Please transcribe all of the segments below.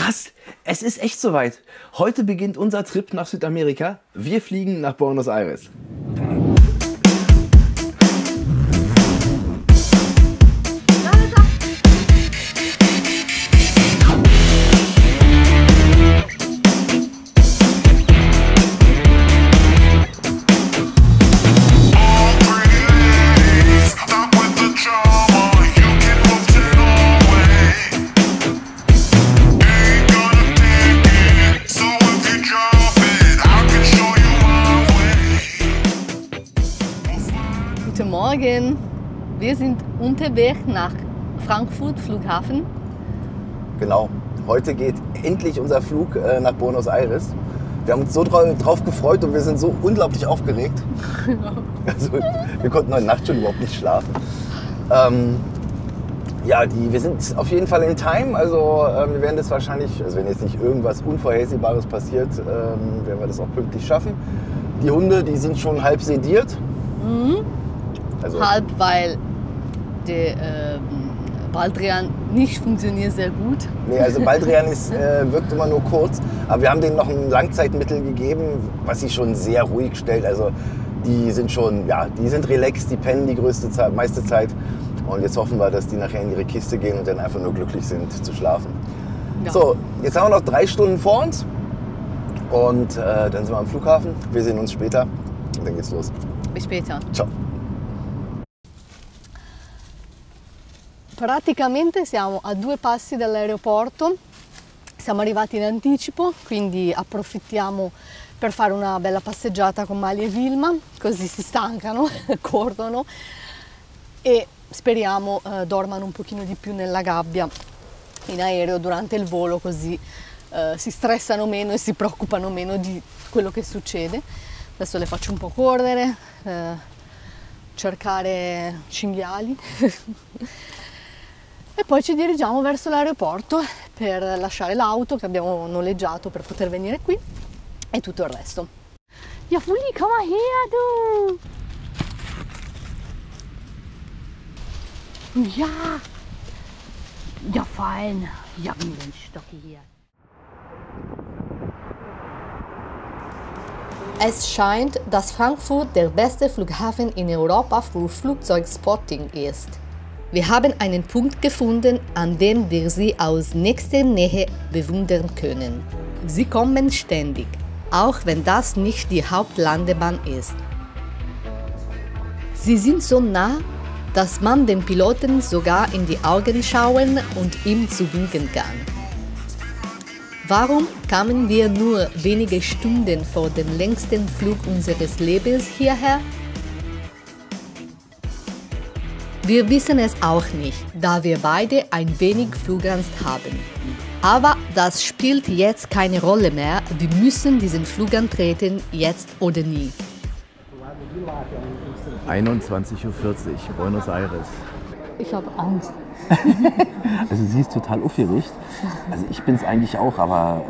Krass, es ist echt soweit. Heute beginnt unser Trip nach Südamerika. Wir fliegen nach Buenos Aires. Guten Morgen, wir sind unterwegs nach Frankfurt Flughafen. Genau, heute geht endlich unser Flug nach Buenos Aires. Wir haben uns so drauf gefreut und wir sind so unglaublich aufgeregt. Also, wir konnten heute Nacht schon überhaupt nicht schlafen. Ja, wir sind auf jeden Fall in Time. Also wir werden das wahrscheinlich, also wenn jetzt nicht irgendwas Unvorhersehbares passiert, werden wir das auch pünktlich schaffen. Die Hunde, die sind schon halb sediert. Mhm. Also, Halb, weil der Baldrian nicht funktioniert sehr gut. Nee, also Baldrian wirkt immer nur kurz, aber wir haben denen noch ein Langzeitmittel gegeben, was sie schon sehr ruhig stellt. Also die sind schon, ja, die sind relaxed, die pennen die meiste Zeit. Und jetzt hoffen wir, dass die nachher in ihre Kiste gehen und dann einfach nur glücklich sind zu schlafen. Ja. So, jetzt haben wir noch 3 Stunden vor uns und dann sind wir am Flughafen. Wir sehen uns später und dann geht's los. Bis später. Ciao. Praticamente siamo a 2 passi dall'aeroporto, siamo arrivati in anticipo, quindi approfittiamo per fare una bella passeggiata con Mali e Vilma, così si stancano, corrono e speriamo dormano un pochino di più nella gabbia in aereo durante il volo, così si stressano meno e si preoccupano meno di quello che succede. Adesso le faccio un po' correre, cercare cinghiali. E poi ci dirigiamo verso l'aeroporto per lasciare l'auto che abbiamo noleggiato per poter venire qui e tutto il resto. Ja, Fulli, komm mal her, du! Ja! Ja, fein! Ja, Mensch, doch hier! Es scheint, dass Frankfurt der beste Flughafen in Europa für Flugzeugspotting ist. Wir haben einen Punkt gefunden, an dem wir sie aus nächster Nähe bewundern können. Sie kommen ständig, auch wenn das nicht die Hauptlandebahn ist. Sie sind so nah, dass man dem Piloten sogar in die Augen schauen und ihm zuwinken kann. Warum kamen wir nur wenige Stunden vor dem längsten Flug unseres Lebens hierher? Wir wissen es auch nicht, da wir beide ein wenig Flugangst haben. Aber das spielt jetzt keine Rolle mehr, wir müssen diesen Flug antreten, jetzt oder nie. 21:40 Uhr, Buenos Aires. Ich habe Angst. Also sie ist total aufgeregt. Also ich bin es eigentlich auch, aber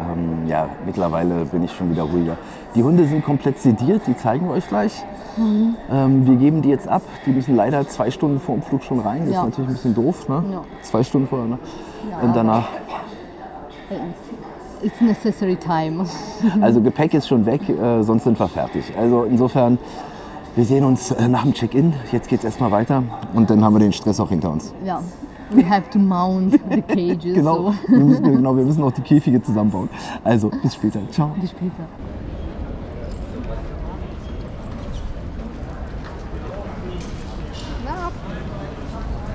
ja, mittlerweile bin ich schon wieder ruhiger. Die Hunde sind komplett sediert, die zeigen wir euch gleich. Mhm. Wir geben die jetzt ab. Die müssen leider 2 Stunden vor dem Flug schon rein. Das ist natürlich ein bisschen doof, ne? Ja. 2 Stunden vorher, ne? Ja, und danach... It's necessary time. Also Gepäck ist schon weg, sonst sind wir fertig. Also insofern, wir sehen uns nach dem Check-in. Jetzt geht es erstmal weiter und dann haben wir den Stress auch hinter uns. Ja, we have to mount the cages. Genau, so. wir müssen auch die Käfige zusammenbauen. Also bis später. Ciao. Bis später.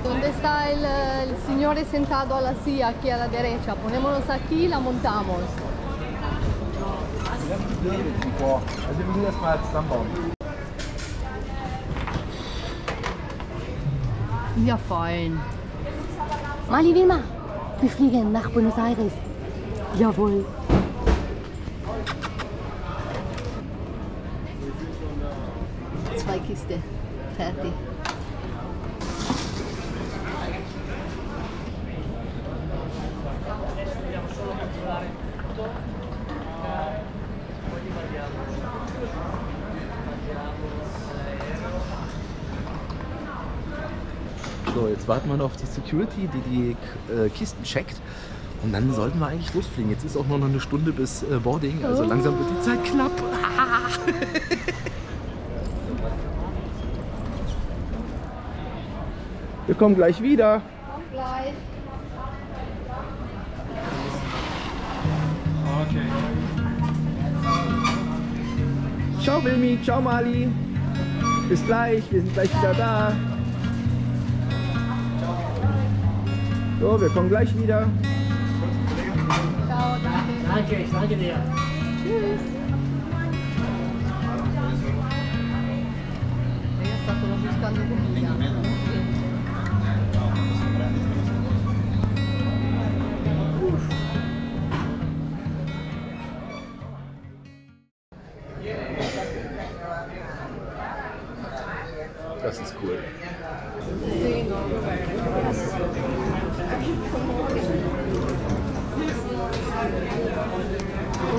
¿Dónde está el señor sentado a la silla aquí a la derecha? Ponémonos aquí y la montamos. Also wir müssen das mal zusammenbauen. Ja, fein. Mali, Vilma, wir fliegen nach Buenos Aires. Jawohl. Zwei Kisten. Fertig. So, jetzt warten wir noch auf die Security, die Kisten checkt. Und dann sollten wir eigentlich losfliegen. Jetzt ist auch noch eine Stunde bis Boarding, also langsam wird die Zeit knapp. Wir kommen gleich wieder. Bis gleich. Okay. Ciao Wilmi, ciao Mali. Bis gleich, wir sind gleich wieder da. So, wir kommen gleich wieder. Ciao, danke. Danke, ich danke dir. Tschüss. Io sto solo buscando comida. Das ist cool.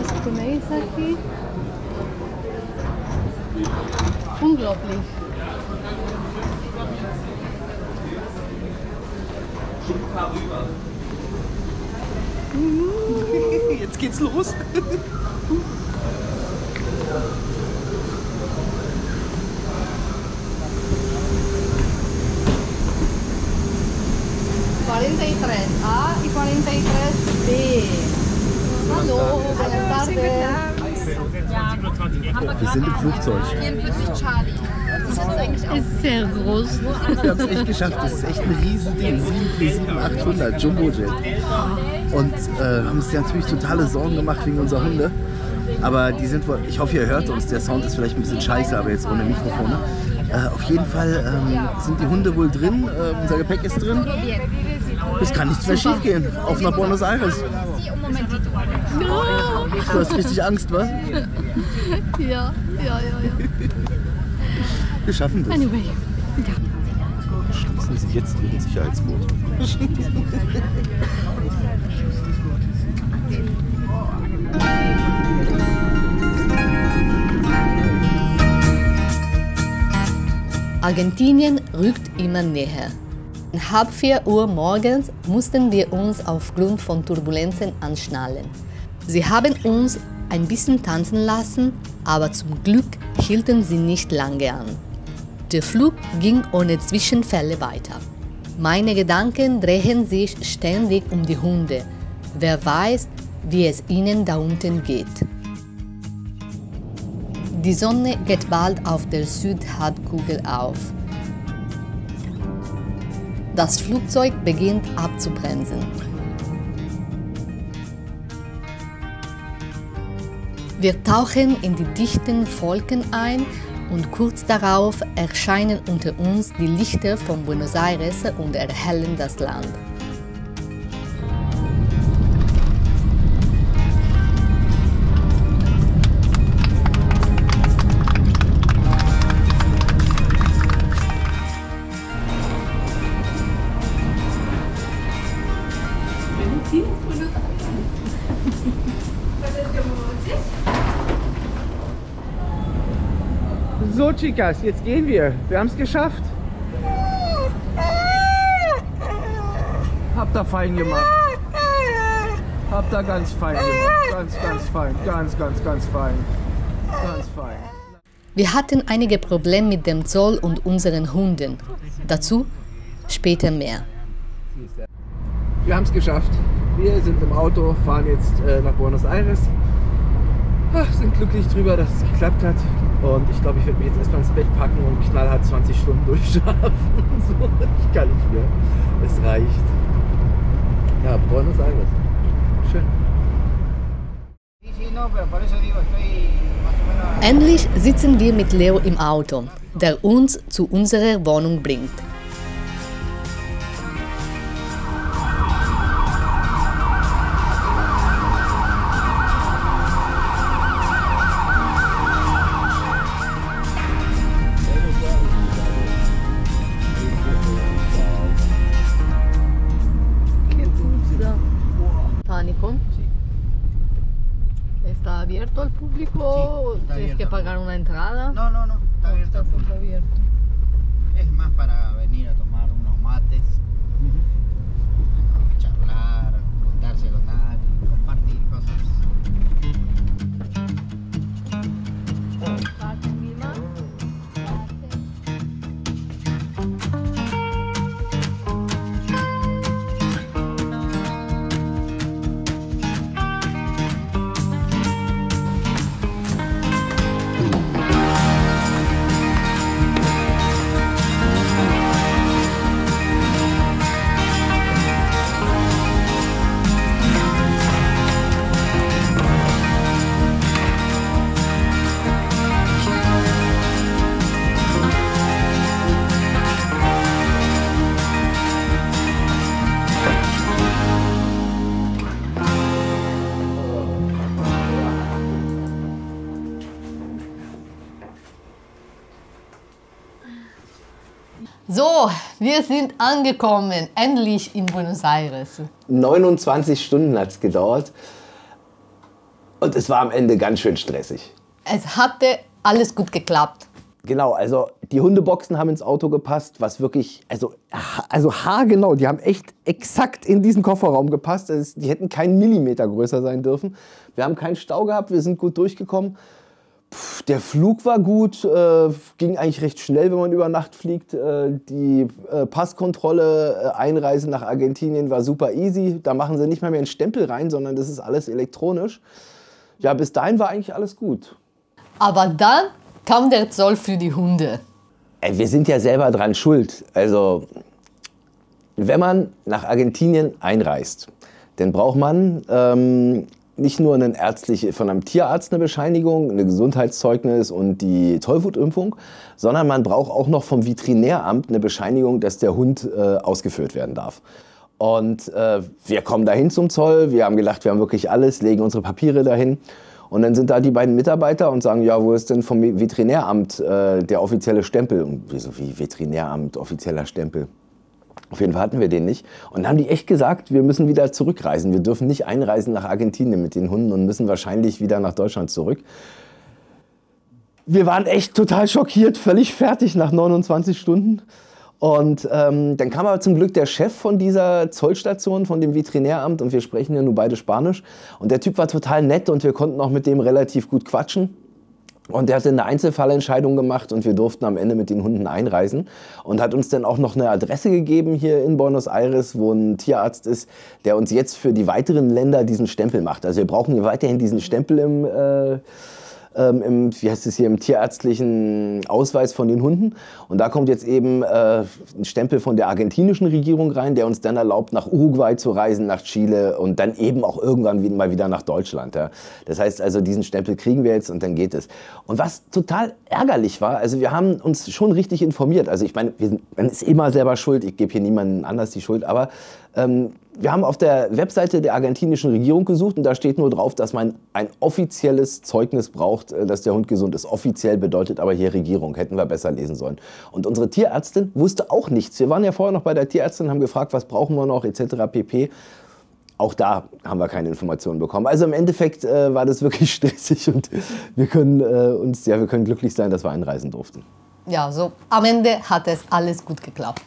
Das Tomates aqui. Unglaublich. Jetzt geht's los. A y 43B. Hallo, buenas tardes. Wir sind im Flugzeug. 44 Charlie. Das ist jetzt eigentlich auch sehr groß. Wir haben es echt geschafft. Das ist echt ein Riesending. 747-800 Jumbojet. Und haben uns natürlich totale Sorgen gemacht wegen unserer Hunde. Aber die sind wohl, ich hoffe, ihr hört uns. Der Sound ist vielleicht ein bisschen scheiße, aber jetzt ohne Mikrofone. Auf jeden Fall sind die Hunde wohl drin. Unser Gepäck ist drin. Es kann nichts mehr schief gehen. Auf nach Buenos Aires. Du hast richtig Angst, was? Ja. Wir schaffen das. Anyway. Schließen Sie jetzt Ihren Sicherheitsgurt. Argentinien rückt immer näher. Um 3:30 Uhr morgens mussten wir uns aufgrund von Turbulenzen anschnallen. Sie haben uns ein bisschen tanzen lassen, aber zum Glück hielten sie nicht lange an. Der Flug ging ohne Zwischenfälle weiter. Meine Gedanken drehen sich ständig um die Hunde. Wer weiß, wie es ihnen da unten geht. Die Sonne geht bald auf der Südhalbkugel auf. Das Flugzeug beginnt abzubremsen. Wir tauchen in die dichten Wolken ein und kurz darauf erscheinen unter uns die Lichter von Buenos Aires und erhellen das Land. So, Chicas, jetzt gehen wir. Wir haben es geschafft. Habt ihr fein gemacht. Habt ihr ganz fein gemacht. Ganz fein. Ganz fein. Ganz fein. Wir hatten einige Probleme mit dem Zoll und unseren Hunden. Dazu später mehr. Wir haben es geschafft. Wir sind im Auto, fahren jetzt nach Buenos Aires. Ach, sind glücklich drüber, dass es geklappt hat. Und ich glaube, ich werde mich jetzt erstmal ins Bett packen und knallhart 20 Stunden durchschlafen. So, ich kann nicht mehr. Es reicht. Ja, Buenos Aires. Schön. Endlich sitzen wir mit Leo im Auto, der uns zu unserer Wohnung bringt. ¿Está abierto al público? Sí, ¿Tienes que pagar una entrada? No, está abierto. Está siempre abierto. Es más para venir a tomar unos mates, charlar, contarse los So, wir sind angekommen, endlich in Buenos Aires. 29 Stunden hat es gedauert und es war am Ende ganz schön stressig. Es hatte alles gut geklappt. Genau, also die Hundeboxen haben ins Auto gepasst, was wirklich, also haargenau, die haben echt exakt in diesen Kofferraum gepasst. Also die hätten keinen Millimeter größer sein dürfen. Wir haben keinen Stau gehabt, wir sind gut durchgekommen. Der Flug war gut, ging eigentlich recht schnell, wenn man über Nacht fliegt. Die Passkontrolle, Einreise nach Argentinien war super easy. Da machen sie nicht mal mehr einen Stempel rein, sondern das ist alles elektronisch. Ja, bis dahin war eigentlich alles gut. Aber dann kam der Zoll für die Hunde. Wir sind ja selber dran schuld. Also, wenn man nach Argentinien einreist, dann braucht man nicht nur von einem Tierarzt eine Bescheinigung, ein Gesundheitszeugnis und die Tollwutimpfung, sondern man braucht auch noch vom Veterinäramt eine Bescheinigung, dass der Hund ausgeführt werden darf. Und wir kommen dahin zum Zoll, wir haben gedacht, wir haben wirklich alles, legen unsere Papiere dahin. Und dann sind da die beiden Mitarbeiter und sagen, ja, wo ist denn vom Veterinäramt der offizielle Stempel? Und wieso, wie Veterinäramt, offizieller Stempel? Auf jeden Fall hatten wir den nicht. Und dann haben die echt gesagt, wir müssen wieder zurückreisen. Wir dürfen nicht einreisen nach Argentinien mit den Hunden und müssen wahrscheinlich wieder nach Deutschland zurück. Wir waren echt total schockiert, völlig fertig nach 29 Stunden. Und dann kam aber zum Glück der Chef von dieser Zollstation, von dem Veterinäramt, und wir sprechen ja nur beide Spanisch. Und der Typ war total nett und wir konnten auch mit dem relativ gut quatschen. Und der hatte eine Einzelfallentscheidung gemacht und wir durften am Ende mit den Hunden einreisen. Und hat uns dann auch noch eine Adresse gegeben hier in Buenos Aires, wo ein Tierarzt ist, der uns jetzt für die weiteren Länder diesen Stempel macht. Also wir brauchen weiterhin diesen Stempel im tierärztlichen Ausweis von den Hunden. Und da kommt jetzt eben ein Stempel von der argentinischen Regierung rein, der uns dann erlaubt, nach Uruguay zu reisen, nach Chile und dann eben auch irgendwann mal wieder nach Deutschland. Ja. Das heißt also, diesen Stempel kriegen wir jetzt und dann geht es. Und was total ärgerlich war, also wir haben uns schon richtig informiert. Also ich meine, man ist immer selber schuld, ich gebe hier niemandem anders die Schuld, aber wir haben auf der Webseite der argentinischen Regierung gesucht und da steht nur drauf, dass man ein offizielles Zeugnis braucht, dass der Hund gesund ist. Offiziell bedeutet aber hier Regierung, hätten wir besser lesen sollen. Und unsere Tierärztin wusste auch nichts. Wir waren ja vorher noch bei der Tierärztin, haben gefragt, was brauchen wir noch, etc. pp. Auch da haben wir keine Informationen bekommen. Also im Endeffekt war das wirklich stressig und wir können glücklich sein, dass wir einreisen durften. Ja, so am Ende hat es alles gut geklappt.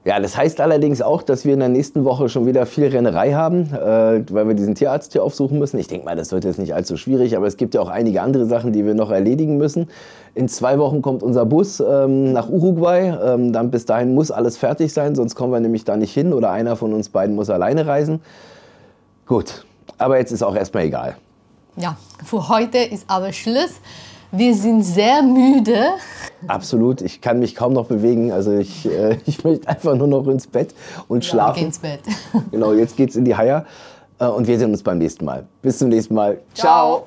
Ja, das heißt allerdings auch, dass wir in der nächsten Woche schon wieder viel Rennerei haben, weil wir diesen Tierarzt hier aufsuchen müssen. Ich denke mal, das wird jetzt nicht allzu schwierig, aber es gibt ja auch einige andere Sachen, die wir noch erledigen müssen. In 2 Wochen kommt unser Bus nach Uruguay. Dann bis dahin muss alles fertig sein, sonst kommen wir nämlich da nicht hin oder einer von uns beiden muss alleine reisen. Gut, aber jetzt ist auch erstmal egal. Ja, für heute ist aber Schluss. Wir sind sehr müde. Absolut, ich kann mich kaum noch bewegen. Also ich möchte einfach nur noch ins Bett und schlafen. Geh ins Bett. Genau, jetzt geht's in die Haia und wir sehen uns beim nächsten Mal. Bis zum nächsten Mal. Ciao.